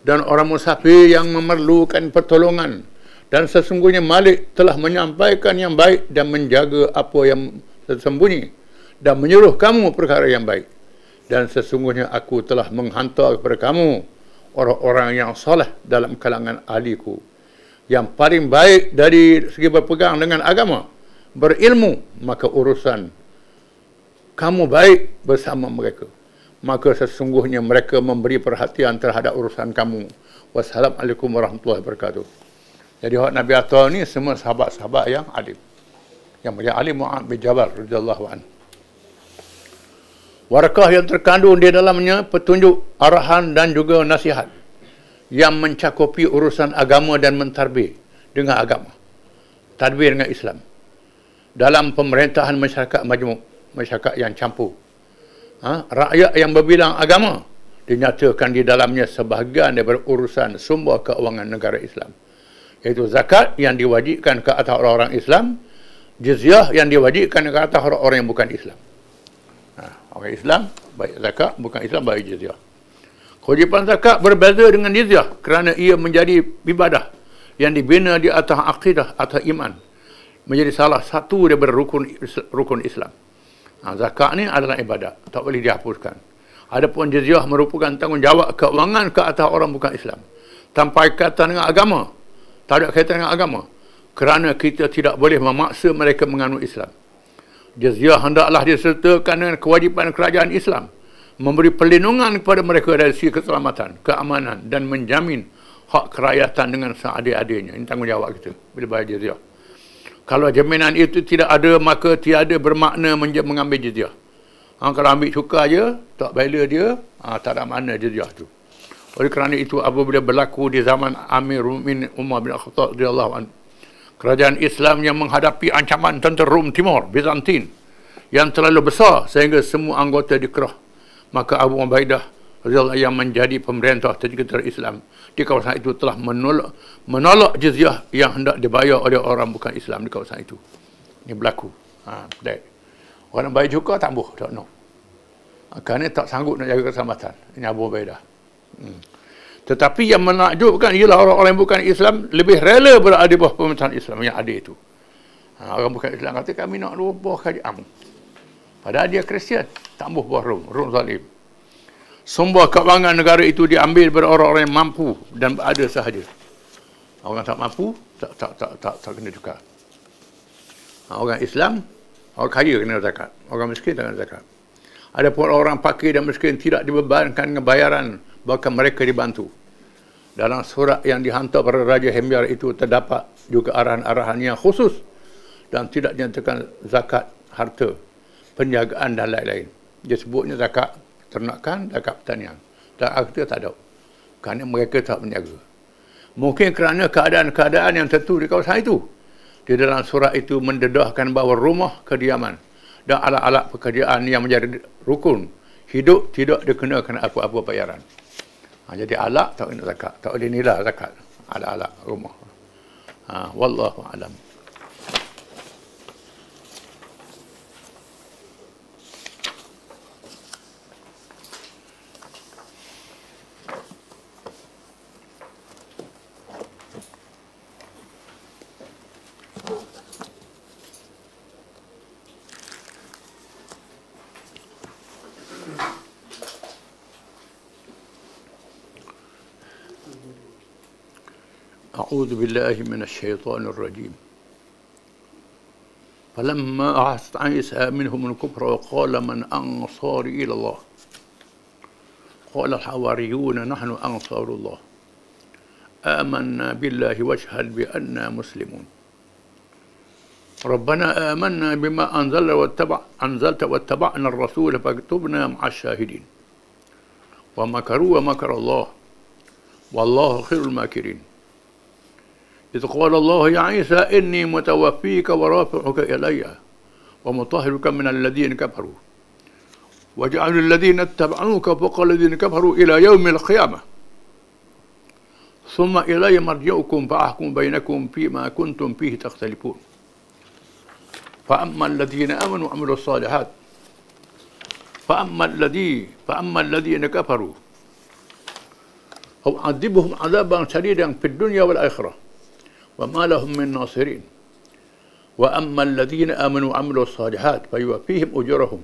dan orang musafir yang memerlukan pertolongan. Dan sesungguhnya Malik telah menyampaikan yang baik dan menjaga apa yang tersembunyi, dan menyuruh kamu perkara yang baik. Dan sesungguhnya aku telah menghantar kepada kamu orang-orang yang soleh dalam kalangan ahliku, yang paling baik dari segi berpegang dengan agama, berilmu, maka urusan kamu baik bersama mereka. Maka sesungguhnya mereka memberi perhatian terhadap urusan kamu. Wassalamualaikum warahmatullahi wabarakatuh. Jadi Nabi Atta ni semua sahabat-sahabat yang alim. Yang paling alim Muaz bin Jabal radhiyallahu anhu. Warakah yang terkandung di dalamnya petunjuk, arahan dan juga nasihat yang mencakupi urusan agama dan mentadbir dengan agama, tadbir dengan Islam dalam pemerintahan masyarakat majmuk, masyarakat yang campur. Rakyat yang berbilang agama dinyatakan di dalamnya sebahagian daripada urusan sumber keuangan negara Islam, iaitu zakat yang diwajibkan ke atas orang-orang Islam, jizyah yang diwajibkan ke atas orang-orang yang bukan Islam. Orang Islam baik zakat, bukan Islam baik jizyah. Kewajipan zakat berbeza dengan jizyah kerana ia menjadi ibadah yang dibina di atas akidah atau iman, menjadi salah satu daripada rukun Islam. Zakat ni adalah ibadat, tak boleh dihapuskan. Adapun jizyah merupakan tanggungjawab keuangan ke atas orang bukan Islam, tanpa kaitan dengan agama. Tak ada kaitan dengan agama. Kerana kita tidak boleh memaksa mereka menganut Islam. Jizyah hendaklah disertakan dengan kewajipan kerajaan Islam memberi perlindungan kepada mereka dari segi keselamatan, keamanan dan menjamin hak kerakyatan dengan seadil-adilnya. Ini tanggungjawab kita bila bayar jizyah. Kalau jaminan itu tidak ada, maka tiada bermakna mengambil jizyah. Kalau ambil cukai je, tak bela dia, tak ada makna jizyah tu. Oleh kerana itu, apabila berlaku di zaman Amirul Mukminin Umar bin Khattab radhiyallahu anhu, kerajaan Islam yang menghadapi ancaman tentera Rom Timur, Bizantin, yang terlalu besar sehingga semua anggota dikerah, maka Abu Ubaidah radhiyallahu yang menjadi pemerintah tentera Islam di kawasan itu telah menolak jizyah yang hendak dibayar oleh orang bukan Islam di kawasan itu. Ini berlaku. Orang bayar cukai tak boleh, tak nak. Kerana tak sanggup nak jaga keselamatan. Ini Abu Ubaidah. Tetapi yang menakjubkan ialah orang-orang yang bukan Islam lebih rela berada di bawah pemerintahan Islam yang ada itu. Orang bukan Islam kata kami nak bawah kerajaan. Padahal dia Kristian, tak boleh bawah Rom zalim. Sumber kewangan negara itu diambil dari orang-orang yang mampu dan berada sahaja. Orang tak mampu tak kena tukar. Orang Islam, orang kaya kena zakat, orang miskin tak kena zakat. Adapun orang fakir dan miskin tidak dibebankan dengan bayaran, bahkan mereka dibantu. Dalam surat yang dihantar pada Raja Himyar itu terdapat juga arahan-arahan yang khusus dan tidak dinyatakan zakat harta, penjagaan dan lain-lain. Dia sebutnya zakat ternakan, zakat pertanian. Zakat harta tak ada. Kerana mereka tak menjaga. Mungkin kerana keadaan-keadaan yang tentu di kawasan itu. Di dalam surat itu mendedahkan bahawa rumah kediaman dan alat-alat pekerjaan yang menjadi rukun hidup tidak dikenakan apa-apa bayaran. Jadi alat tak kena zakat, tak boleh nilai zakat. Alat-alat rumah. Wallahu a'lam. أعوذ بالله من الشيطان الرجيم فلما أحس عيسى منهم الكفر وقال من أنصاري إلى الله قال الحواريون نحن أنصار الله آمنا بالله واشهد بأننا مسلمون ربنا آمنا بما أنزلت واتبعنا الرسول فاكتبنا مع الشاهدين ومكروا ومكر الله والله خير الماكرين إذ قال الله يا عيسى إني متوفيك ورافعك إلي ومطهرك من الذين كفروا وجعل الذين اتبعوك فوق الذين كفروا إلى يوم القيامة ثم إلي مرجعكم فأحكم بينكم فيما كنتم فيه تختلفون فأما الذين آمنوا وعملوا الصالحات فأما الذين كفروا أعذبهم عذابا شديدا في الدنيا والآخرة وما لهم من ناصرين وأما الذين آمنوا وعملوا الصالحات فيوفيهم أجورهم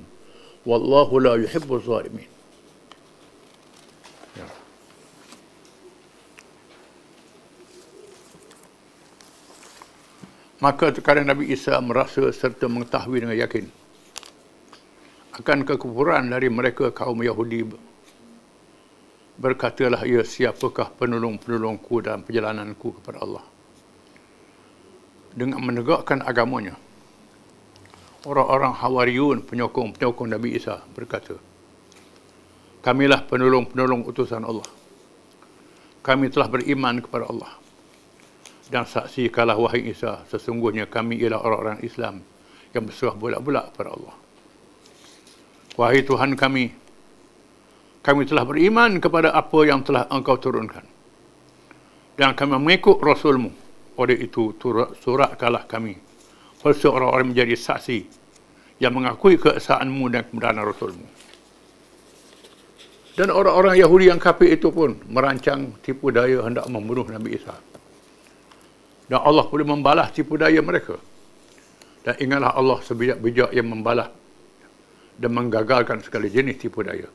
والله لا يحب الظالمين. Maka terkadang Nabi Isa merasa serta mengetahui dengan yakin akan kekufuran dari mereka kaum Yahudi. Berkatalah ia, siapakah penolong-penolongku dalam perjalananku kepada Allah? Dengan menegakkan agamanya. Orang-orang Hawariyun, penyokong-penyokong Nabi Isa berkata, kamilah penolong-penolong utusan Allah. Kami telah beriman kepada Allah. Dan saksikanlah wahai Isa, sesungguhnya kami ialah orang-orang Islam yang berserah bulat-bulat kepada Allah. Wahai Tuhan kami telah beriman kepada apa yang telah Engkau turunkan. Dan kami mengikut Rasulmu. Oleh itu, suratkanlah kami orang-orang menjadi saksi yang mengakui keesaanmu dan kebenaran Rasulmu. Dan orang-orang Yahudi yang kafir itu pun merancang tipu daya hendak membunuh Nabi Isa. Dan Allah boleh membalas tipu daya mereka. Dan ingatlah Allah sebijak-bijak yang membalas dan menggagalkan segala jenis tipu daya.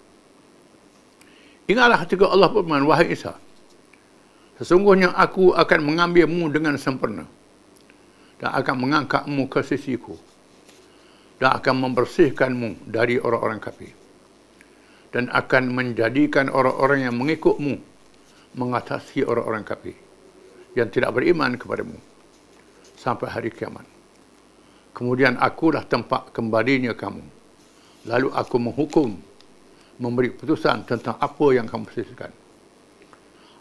Ingatlah ketika Allah berfirman, wahai Isa, sesungguhnya aku akan mengambilmu dengan sempurna dan akan mengangkatmu ke sisiku dan akan membersihkanmu dari orang-orang kafir dan akan menjadikan orang-orang yang mengikutmu mengatasi orang-orang kafir yang tidak beriman kepadamu sampai hari kiamat. Kemudian akulah tempat kembalinya kamu. Lalu aku menghukum, memberi putusan tentang apa yang kamu sisihkan.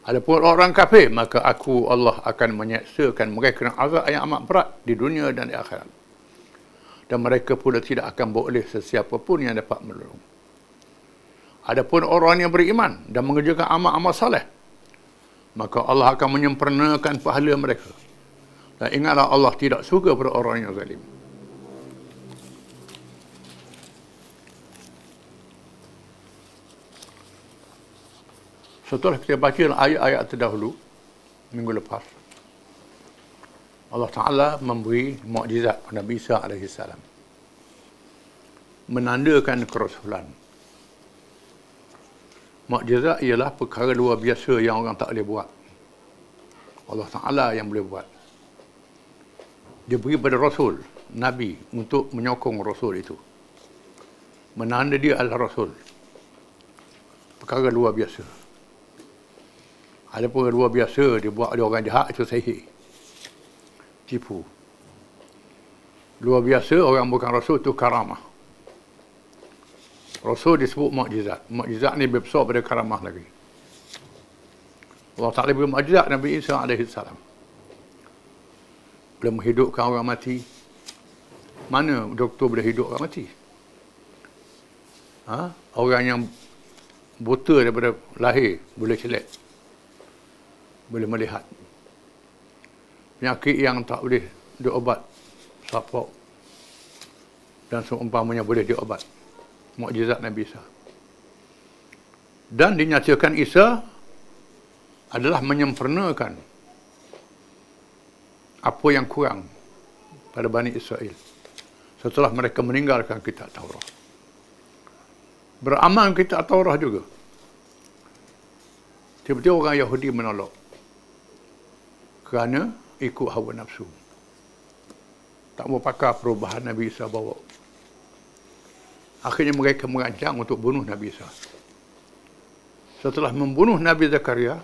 Adapun orang kafir, maka aku Allah akan menyeksakan mereka dengan azab yang amat berat di dunia dan di akhirat. Dan mereka pula tidak akan boleh sesiapa pun yang dapat menolong. Adapun orang yang beriman dan mengerjakan amal-amal saleh, maka Allah akan menyempurnakan pahala mereka. Dan ingatlah Allah tidak suka pada orang yang zalim. Setelah kita baca ayat-ayat terdahulu minggu lepas, Allah Ta'ala memberi mukjizat kepada Nabi Isa AS, menandakan kerasulan. Mukjizat ialah perkara luar biasa yang orang tak boleh buat. Allah Ta'ala yang boleh buat. Dia beri pada Rasul, Nabi, untuk menyokong Rasul itu. Menanda dia adalah Rasul. Perkara luar biasa. Ada pun luar biasa, dia buat ada orang jahat, itu sihir. Tipu. Luar biasa, orang bukan Rasul, itu karamah. Rasul disebut mukjizat. Mukjizat ni lebih besar pada karamah lagi. Allah Ta'ala beri mukjizat Nabi Isa AS. Boleh menghidupkan orang mati. Mana doktor boleh hidup orang mati? Orang yang buta daripada lahir boleh celak, boleh melihat. Penyakit yang tak boleh diobat, sapok dan seumpamanya boleh diobat. Mukjizat Nabi Isa. Dan dinyatakan Isa adalah menyempurnakan apa yang kurang pada Bani Israel setelah mereka meninggalkan kitab Taurat. Beramal kitab Taurat juga. Tiba-tiba orang Yahudi menolak kerana ikut hawa nafsu. Tak mau pakai perubahan Nabi Isa bawa. Akhirnya mereka merancang untuk bunuh Nabi Isa. Setelah membunuh Nabi Zakaria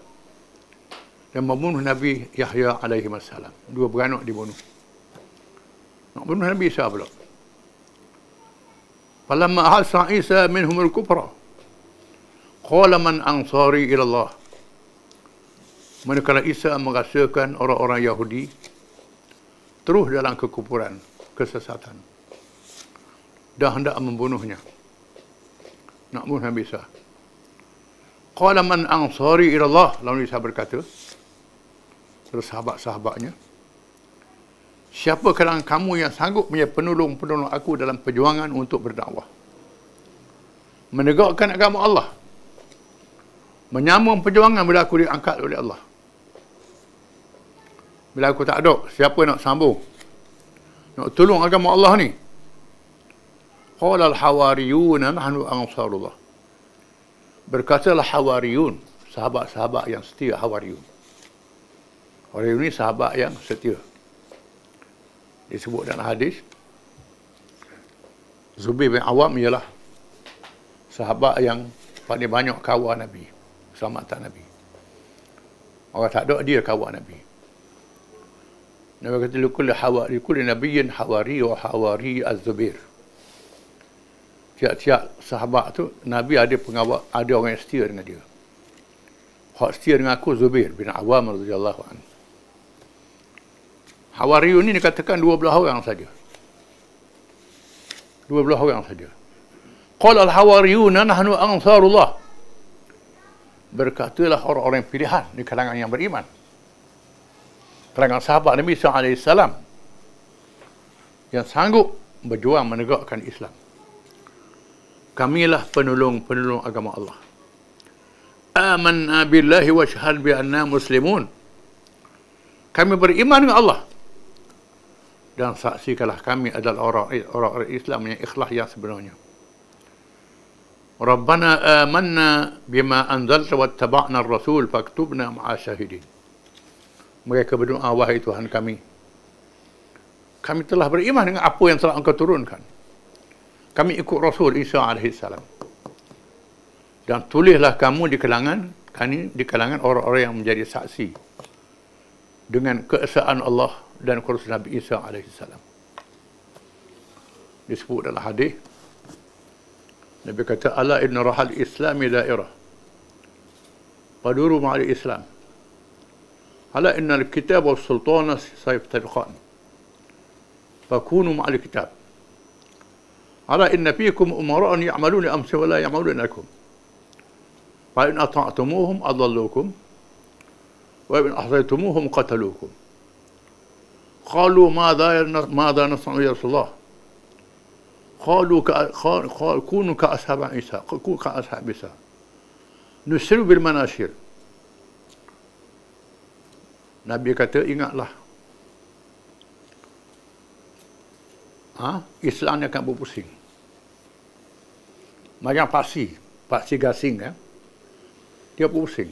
dan membunuh Nabi Yahya alaihi wassalam, dua beranak dibunuh. Nak bunuh Nabi Isa pula. Falamma ahassa Isa minhum al-kufra qala man ansari ila Allah. Manakala Isa merasakan orang-orang Yahudi terus dalam kekufuran, kesesatan, dan hendak membunuhnya, nak bunuh Nabi Isa. Qala man ansari ila Allah. Lalu Isa berkata kepada sahabat-sahabatnya, siapa kalangan kamu yang sanggup menjadi penolong-penolong aku dalam perjuangan untuk berdakwah, menegakkan agama Allah, menyambung perjuangan bila aku diangkat oleh Allah. Bila aku tak ada, siapa nak sambung, nak tolong agama Allah ni? Qala al-hawariyuna nahnu ansarullah. Berkatalah hawariyun, sahabat-sahabat yang setia, hawariyun. Hawariyun ni sahabat yang setia. Disebut dalam hadis, Zubair bin Awam ialah sahabat yang paling banyak kawal Nabi, selamatan Nabi. Orang tak ada, dia kawal Nabi. Nabi kata, likulli nabiyyin hawari wa hawari az-Zubair. Tiap-tiap sahabat tu, Nabi ada pengawal, ada orang yang setia dengan dia. Hak setia dengan aku, Zubair bin Awam radhiyallahu anhu. Hawariyun ni dikatakan 12 orang saja. 12 orang saja. Qala al-hawariyuna nahnu ansarullah. Berkatalah orang-orang pilihan di kalangan yang beriman, kalangan sahabat Nabi Isa AS yang sanggup berjuang menegakkan Islam. Kamilah penolong-penolong agama Allah. Amanna billahi wa syahad bi anna muslimun. Kami beriman dengan Allah dan saksikanlah kami adalah orang Islam yang ikhlas yang sebenarnya. Rabbana amanna bima anzalta wattaba'na ar-rasul faktubna ma'a syahidin. Mereka berdoa, wahai Tuhan kami telah beriman dengan apa yang telah Engkau turunkan. Kami ikut Rasul Isa AS. Dan tulislah kamu di kalangan orang-orang yang menjadi saksi dengan keesaan Allah dan kuasa Nabi Isa AS. Disebut dalam hadis, Nabi kata, ala inna rahal islami dairah faduru ma'al islam ala inna al-kitab wa sultana sayftariqan fakunu ma'al kitab ala inna fikum umara'an ya'maluna amsi wa la ya'maluna lakum fa in ata'tumuhum adallukum wa in ahsaytumuhum qatalukum qalu madha nasna'u ya Rasulullah qalu kunu ka ashab Isa nusru bil manashir. Nabi kata, ingatlah, Islam ni akan berpusing macam paksi gasing, dia berpusing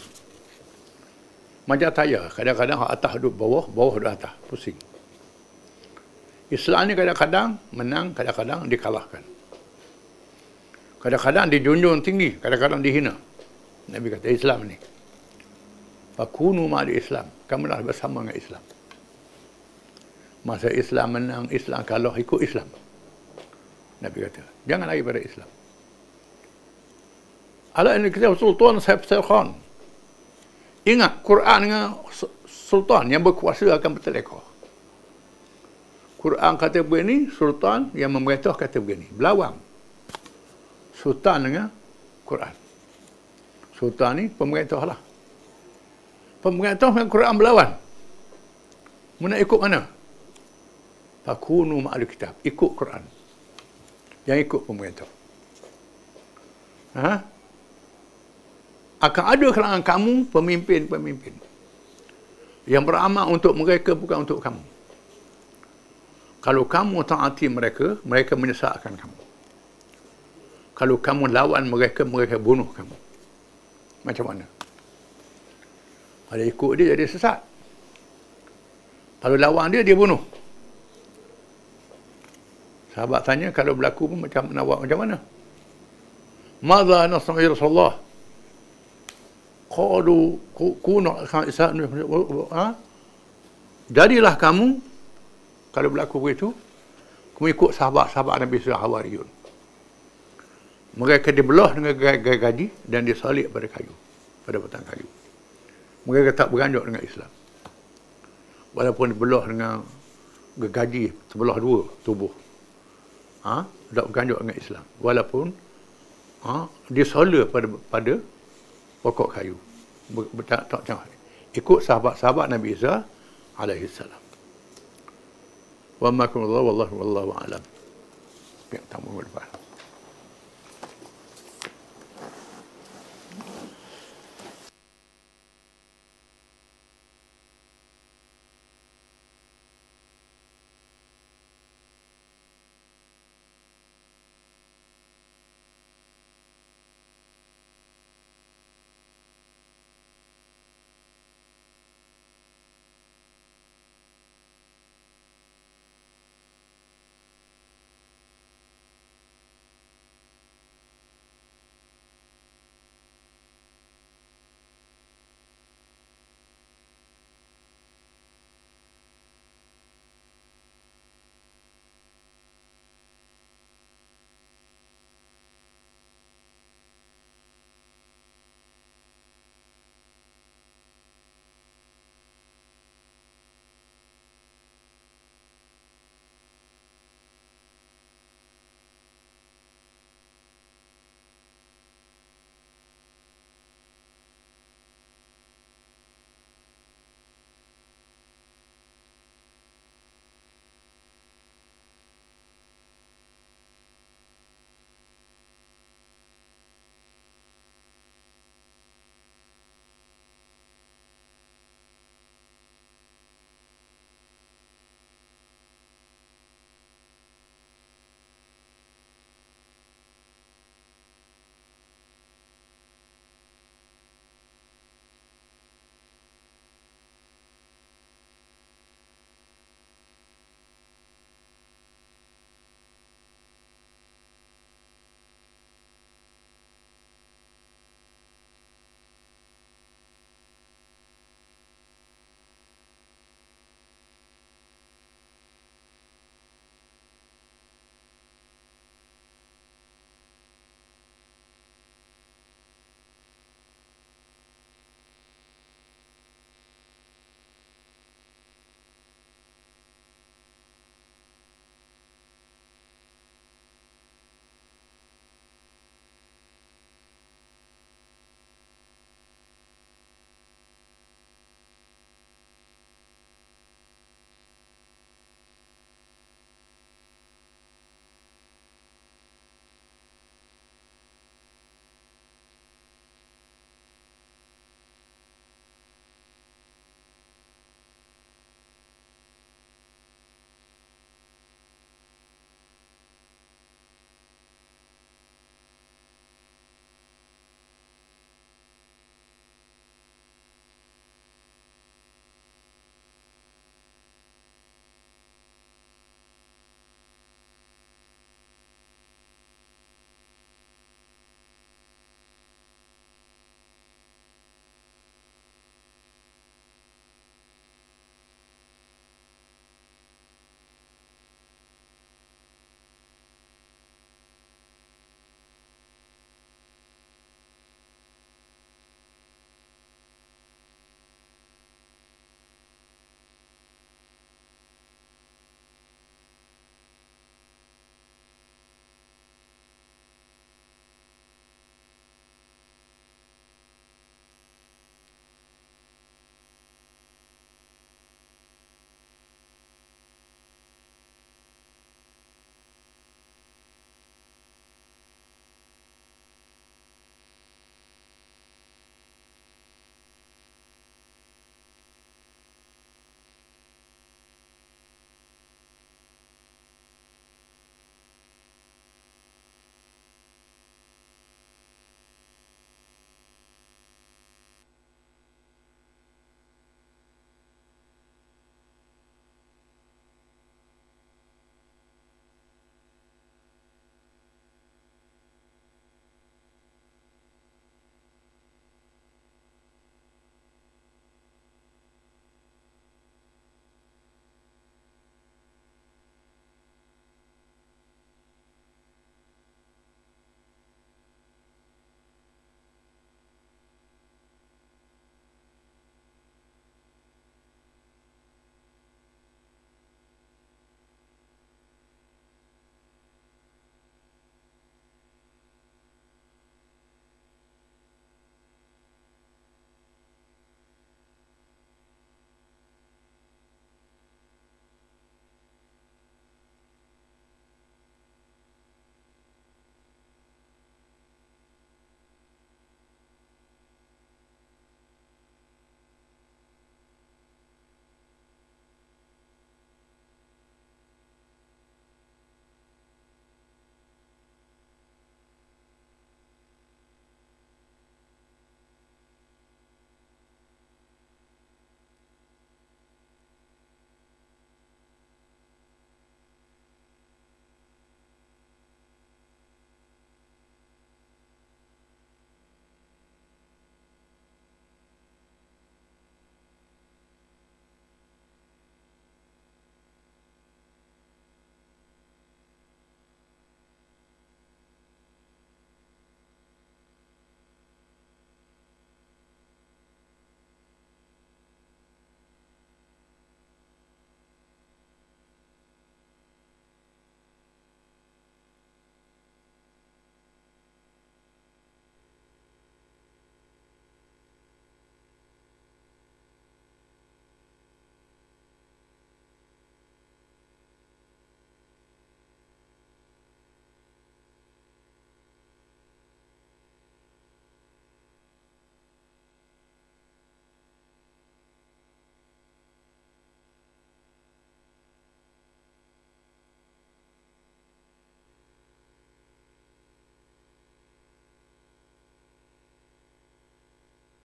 macam tayar, kadang-kadang atas duduk bawah duduk atas, pusing. Islam ni kadang-kadang menang, kadang-kadang dikalahkan. Kadang-kadang dijunjung tinggi, kadang-kadang dihina. Nabi kata, Islam ni. Fakunu ma'al Islam. Kamulah bersama dengan Islam. Masa Islam menang, Islam kalah, ikut Islam. Nabi kata, jangan lari pada Islam. Ala ini kita sultan sayftariqan. Ingat, Quran dengan sultan yang berkuasa akan bertelekah. Quran kata begini, sultan yang memerintah kata begini. Berlawan. Sultan dengan Quran. Sultan ni pemerintah lah. Pemerintah dengan Quran berlawan. Mana ikut mana? Fakunu ma'al kitab. Ikut Quran. Yang ikut pemerintah. Akan ada kalangan kamu pemimpin-pemimpin yang beramal untuk mereka, bukan untuk kamu. Kalau kamu taati mereka, mereka menyesatkan kamu. Kalau kamu lawan mereka, mereka bunuh kamu. Macam mana? Kalau ikut dia, jadi sesat. Kalau lawan dia, dia bunuh. Sahabat tanya, kalau berlaku pun macam mana? Madza nasna'u ya Rasulullah? Qalu kunu jadilah kamu, kalau berlaku begitu, kamu ikut sahabat-sahabat Nabi Hawariyun. Mereka dibelah dengan gaji dan disalib pada kayu, pada batang kayu. Mereka tak beranjak dengan Islam. Walaupun dibelah dengan gaji sebelah dua tubuh. Tak beranjak dengan Islam. Walaupun disalib pada pokok kayu. Tak ikut sahabat-sahabat Nabi Isa alaihissalam. Wa ma kunallahu wallahu a'lam. Ya, tamu lepas.